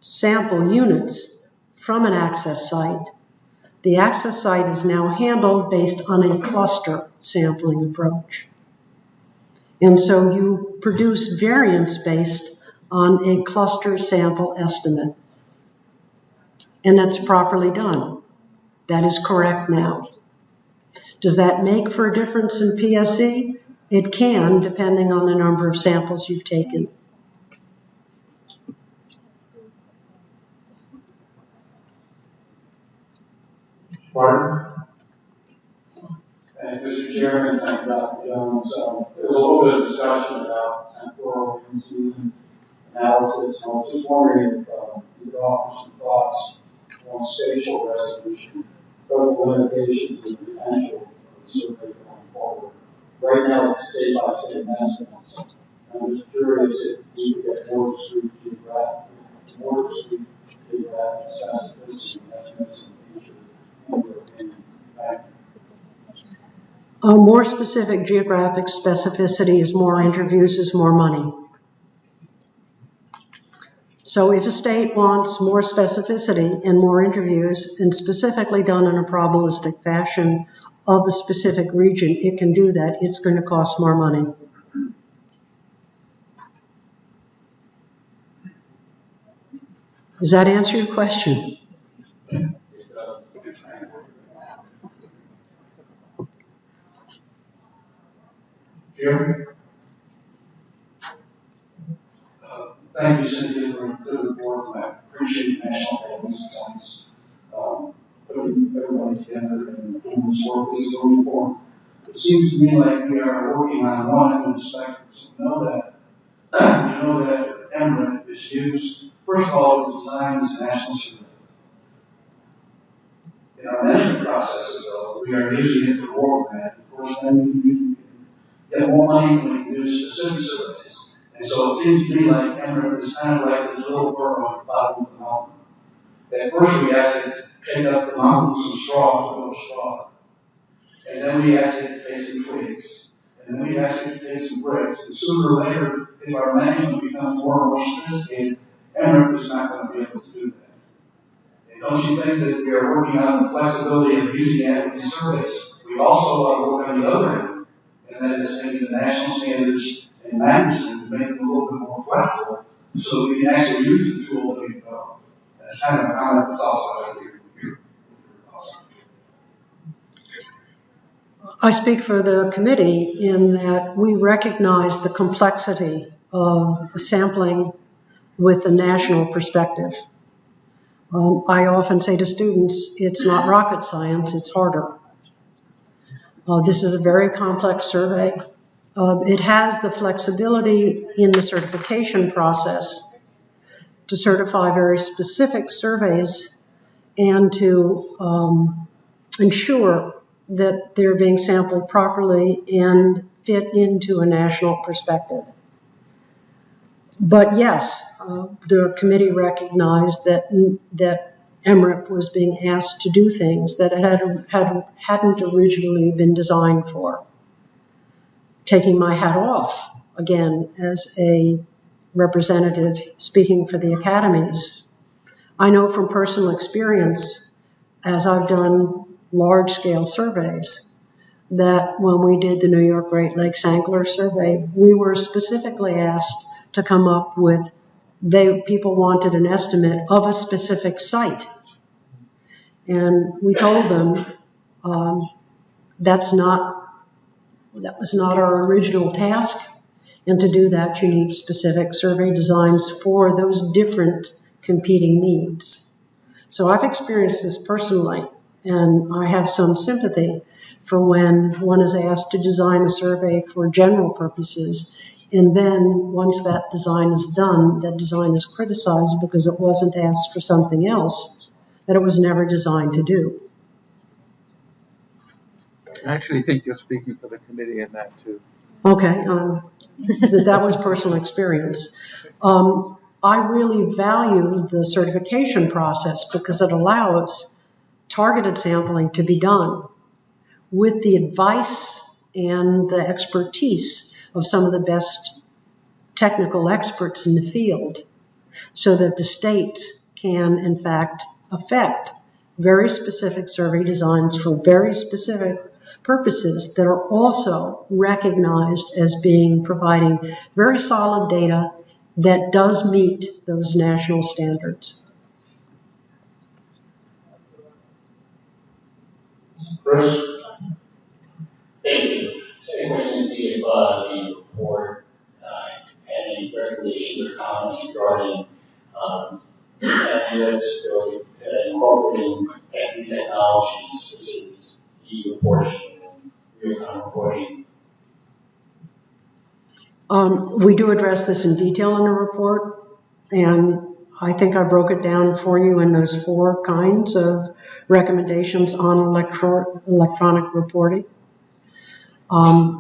sample units from an access site, the access site is now handled based on a cluster sampling approach. And so you produce variance based on a cluster sample estimate. And that's properly done. That is correct now. Does that make for a difference in PSE? It can, depending on the number of samples you've taken. Martin? Thank you, Mr. Chairman. Thank you, Dr. Jones. There's a little bit of discussion about temporal in-season analysis. And I was just wondering if you could offer some thoughts on spatial resolution, both the limitations and the potential of the survey going forward. Right now, it's state-by-state estimates. I'm just curious if we could get more discrete geographic, more discrete geographic specificity has been some features in your opinion? Thank you. More specific geographic specificity is more interviews is more money. So if a state wants more specificity and more interviews, and specifically done in a probabilistic fashion of a specific region, it can do that. It's going to cost more money. Does that answer your question? Jim? Thank you, Cynthia, for the report. I appreciate national government's putting everybody together and doing this work as going forward. It seems to me like we are working on one end of the spectrum. So we know that MRIP is used, first of all, it was designed as a national survey. In our management processes, though, we are using it for world map. Of course, then you get more money when you do specific surveys. And so it seems to me like MRIP is kind of like this little burrow at the bottom of the mountain. At first we asked it to take up the mountain with some straw, to build a straw. And then we asked it to take some twigs. And then we asked it to take some bricks. And sooner or later, if our management becomes more and more sophisticated, MRIP is not going to be able to do that. And don't you think that we are working on the flexibility of using advocacy surveys? We also work on the other end, and that is making the national standards and magazines to make them a little bit more flexible so we can actually use the tool that we developed. That's kind of a comment that's also out here. I speak for the committee in that we recognize the complexity of sampling with the national perspective. I often say to students, it's not rocket science, it's harder. This is a very complex survey. It has the flexibility in the certification process to certify very specific surveys and to ensure that they're being sampled properly and fit into a national perspective. But yes, the committee recognized that MRIP was being asked to do things that it hadn't originally been designed for. Taking my hat off, again, as a representative speaking for the academies, I know from personal experience, as I've done large-scale surveys, that when we did the New York Great Lakes Angler Survey, we were specifically asked to come up with, people wanted an estimate of a specific site. And we told them that was not our original task. And to do that, you need specific survey designs for those different competing needs. So I've experienced this personally, and I have some sympathy for when one is asked to design a survey for general purposes, and then once that design is done, that design is criticized because it wasn't asked for something else that it was never designed to do. I actually think you're speaking for the committee in that too. Okay, that was personal experience. I really value the certification process because it allows targeted sampling to be done with the advice and the expertise of some of the best technical experts in the field, so that the state can, in fact, affect very specific survey designs for very specific purposes that are also recognized as providing very solid data that does meet those national standards. Chris? Thank you. Second question is to see if the report had any recommendations or comments regarding incorporating new technologies such as e-reporting and real-time reporting. We do address this in detail in the report, and I think I broke it down for you in those 4 kinds of recommendations on electronic reporting.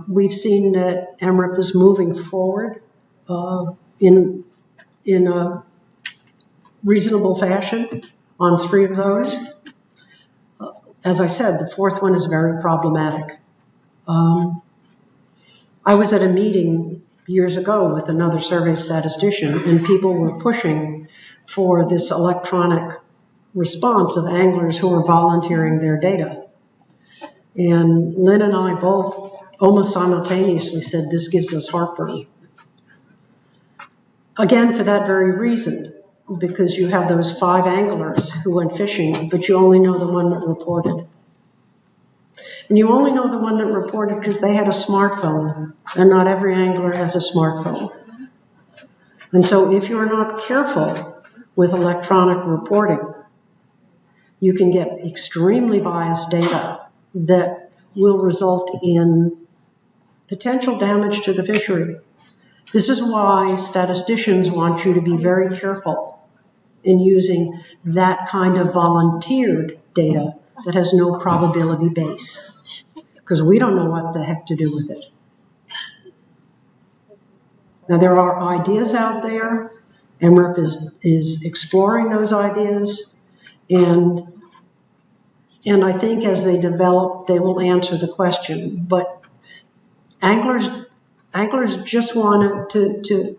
We've seen that MRIP is moving forward in a reasonable fashion on 3 of those. As I said, the 4th one is very problematic. I was at a meeting years ago with another survey statistician, and people were pushing for this electronic response of anglers who are volunteering their data. And Lynn and I both almost simultaneously said, this gives us heartburn. Again, for that very reason, because you have those 5 anglers who went fishing, but you only know the one that reported. And you only know the one that reported because they had a smartphone, and not every angler has a smartphone. And so if you're not careful with electronic reporting, you can get extremely biased data that will result in potential damage to the fishery. This is why statisticians want you to be very careful in using that kind of volunteered data that has no probability base, because we don't know what the heck to do with it. Now, there are ideas out there. MRIP is exploring those ideas, and I think as they develop, they will answer the question. But anglers just want to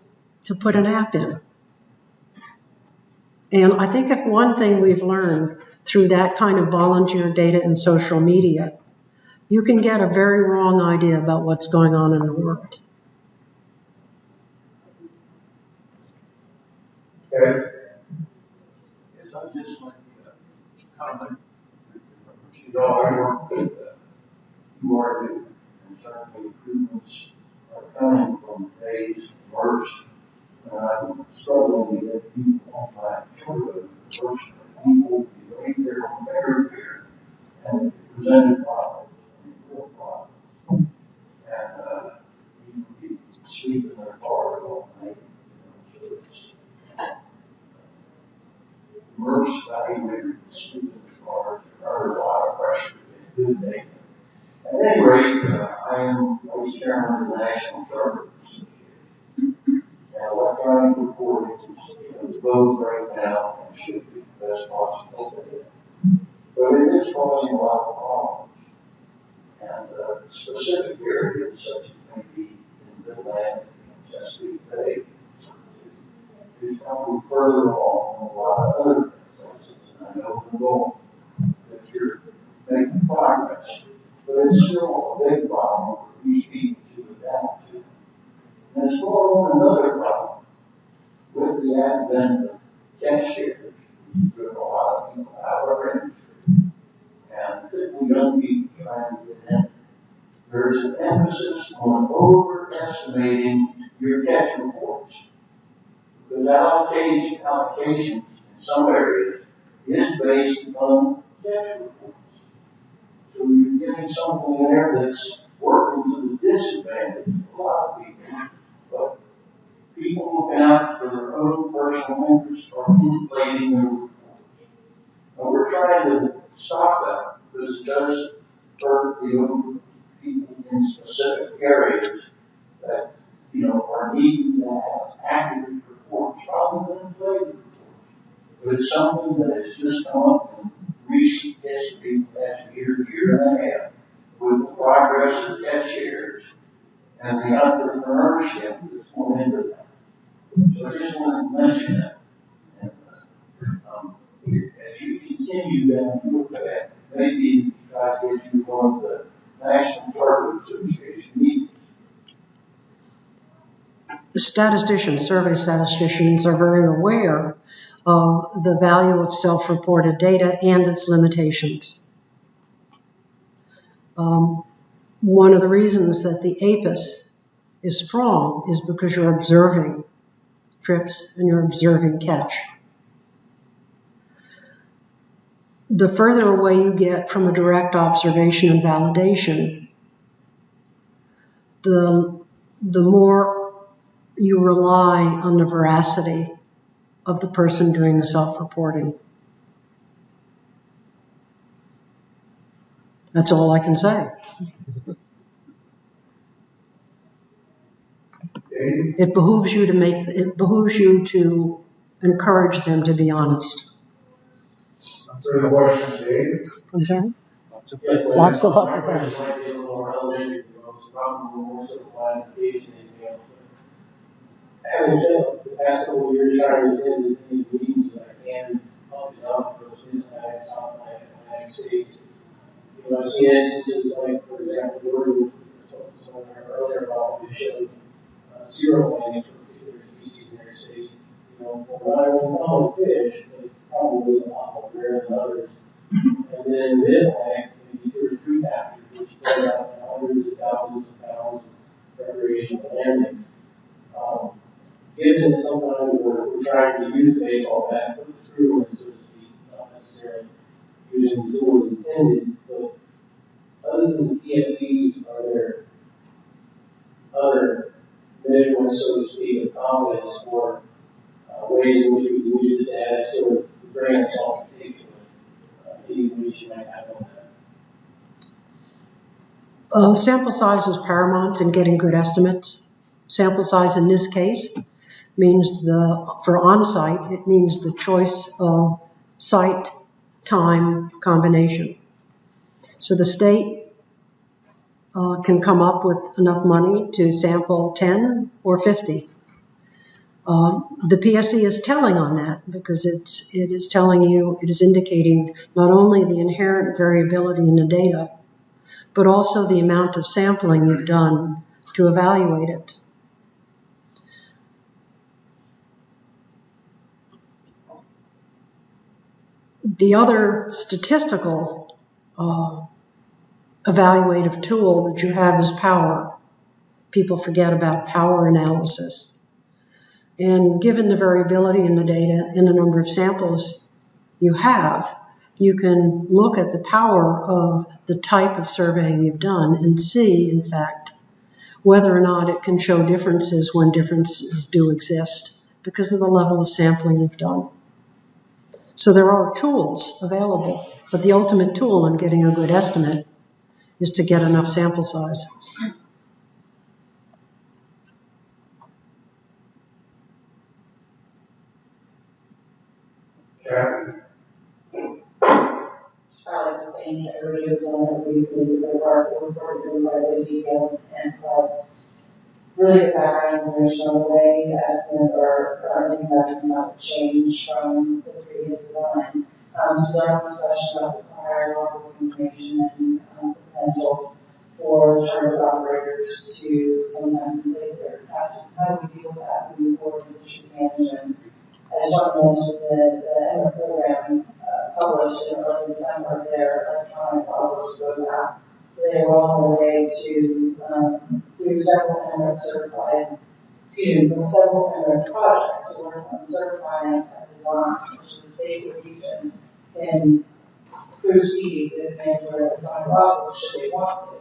put an app in. And I think if one thing we've learned through that kind of volunteer data and social media, you can get a very wrong idea about what's going on in the world. Okay. Yes, I'd just like to comment. You know, I work with URU, and certainly improvements are coming from days worse. And I'm struggling to get people on my shoulder. First, people right there on their here and presented problems and real problems. And you can be sleeping in their car all night. You know, so it's immersed evaluator sleeping in the car under a lot of pressure and good data. At any rate, I am vice chairman of the National Charter Association. And electronic reporting is both right now and should be the best possible data. But it is causing a lot of problems. And specific areas such as maybe in Midland and Chesapeake Bay is probably further along than a lot of other places. And I know the goal that you're making progress, but it's still a big problem for these people to adapt to. And it's more on another problem with the advent of catch shares. There's a lot of people out of our industry, and particularly young people trying to get in. There's an emphasis on overestimating your catch reports. Because allocations in some areas is based on catch reports. So you're getting something there that's working to the disadvantage of a lot of people. But people looking out for their own personal interests are inflating their reports. And we're trying to stop that because it does hurt the own people in specific areas that, you know, are needing to have accurate reports rather than inflated reports. But it's something that has just come up in recent history, the last year and a half, with the progress of catch shares and the entrepreneurship that's going into that. So I just wanted to mention that. And, as you continue down your path, maybe try to get you one of the National Charter Association meetings. The statisticians, survey statisticians, are very aware of the value of self-reported data and its limitations. One of the reasons that the APIS is strong is because you're observing trips and you're observing catch. The further away you get from a direct observation and validation, the more you rely on the veracity of the person doing the self-reporting. That's all I can say. It behooves you to encourage them to be honest. Further questions, Dave? I'm sorry? Lots of Lots of luck with that. Might be a little more elementary, probably more sort of application and, having said, the past couple of years, trying to attend as many meetings as I can, up and down, for Cincinnati, South Atlantic, United States. I've seen instances like, for example, Jordan, someone earlier about when they showed zero landings for particular species in their state. Not only common fish, but probably a lot more rare than others. And then mid-Atlantic, maybe 2 or 3 captures, which spread out to hundreds of thousands of pounds of recreational landings. Given that sometimes we're trying to use baseball bat for the screw, so to speak, not necessarily using the tools intended, but other than the PSCs, are there other measurements, so to speak, of confidence or ways in which we can use this to add sort of grain of salt to take with any information you might have on that? Sample size is paramount in getting good estimates. Sample size in this case means for on-site, it means the choice of site-time combination. So the state can come up with enough money to sample 10 or 50. The PSC is telling on that because it is telling you, it is indicating not only the inherent variability in the data, but also the amount of sampling you've done to evaluate it. The other statistical evaluative tool that you have is power. People forget about power analysis. And given the variability in the data and the number of samples you have, you can look at the power of the type of surveying you've done and see, in fact, whether or not it can show differences when differences do exist because of the level of sampling you've done. So there are tools available, but the ultimate tool in getting a good estimate is to get enough sample size. Kathy? I think everybody who's on it briefly, the report is incredibly detailed and plus really good background information on the way estimates are currently conducted, not change from the previous design. To Darwin's question about the prior level of information and potential for charter operators to sometimes complete their tasks, how do we deal with that moving forward with issues management? I just want to mention that the MRIP program published in early December their electronic policy roadmap. So they were on their way to do several MRIP projects to work on certifying designs, which is a state region in proceed with Mandatory Electronic Logbook should they want to.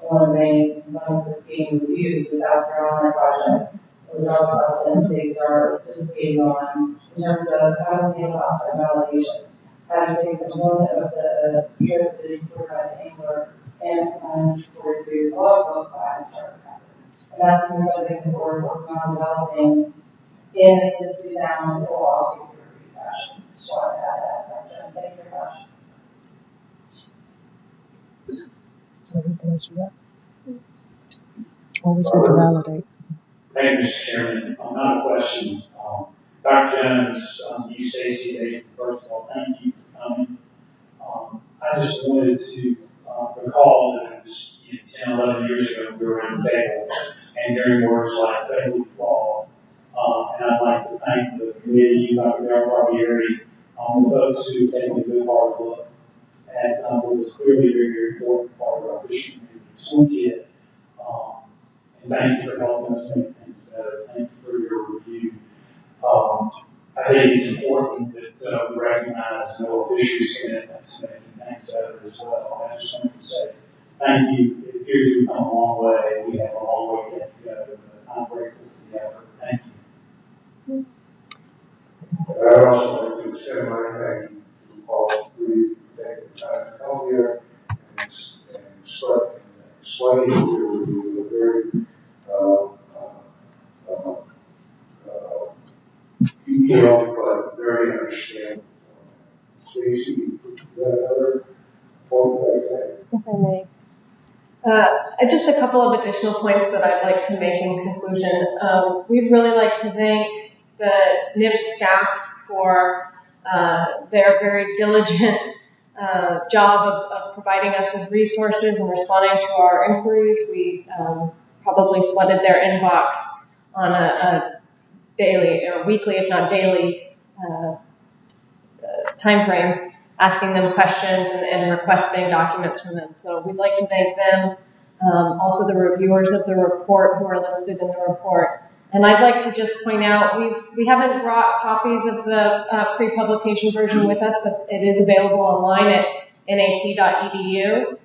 One of the main components that's being reviewed is the South Carolina project, which all South End states are participating on in terms of how do we handle outside validation. How do you take the component of the trip that is reported by the angler and for your logbook by the charter captain? And that's going to be something that we're working on developing in a statistically sound or also peer-reviewed fashion. Just wanted to add that. Thank you very much. Always good to validate. Thank you, Mr. Chairman. Not a question. Dr. Jones, you, Stacey, first of all, thank you for coming. I just wanted to recall that it was 10, 11 years ago we were at the table and hearing words like federal law. And I'd like to thank the committee, Dr. Barbieri, the folks who have taken a good hard look at what was clearly a very, very important part of our fishing community toolkit. And thank you for helping us make things better. Thank you for your review. I think it's important that we recognize no fisheries commitments making things better as well. I just wanted to say thank you. It appears we've come a long way. We have a long way yet to go. But I'm grateful for the effort. Thank you. I'd also like to extend my thank you to all three who take the time to come here and explain to you a very detailed but understand. Stacey, is that another point like that? If I may. Just a couple of additional points that I'd like to make in conclusion. We'd really like to thank the Nymph staff for their very diligent job of providing us with resources and responding to our inquiries. We probably flooded their inbox on a daily or weekly, if not daily, time frame, asking them questions and requesting documents from them. So we'd like to thank them. Also the reviewers of the report who are listed in the report. And I'd like to just point out, we haven't brought copies of the pre-publication version with us, but it is available online at nap.edu.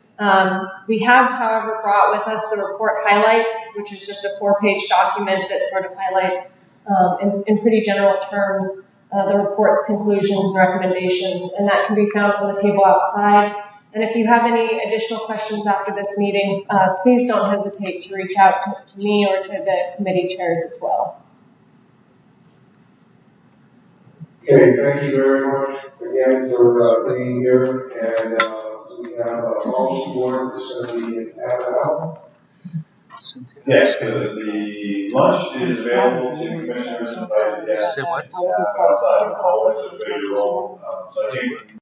We have, however, brought with us the report highlights, which is just a 4-page document that sort of highlights, in pretty general terms, the report's conclusions and recommendations, and that can be found on the table outside. And if you have any additional questions after this meeting, please don't hesitate to reach out to me or to the committee chairs as well. Okay, thank you very much again for being here, and we have a motion board that's going to be in half an hour. Yes, the lunch is available to commissioners and invited guests outside of the hallway, so it's ready to roll. So I think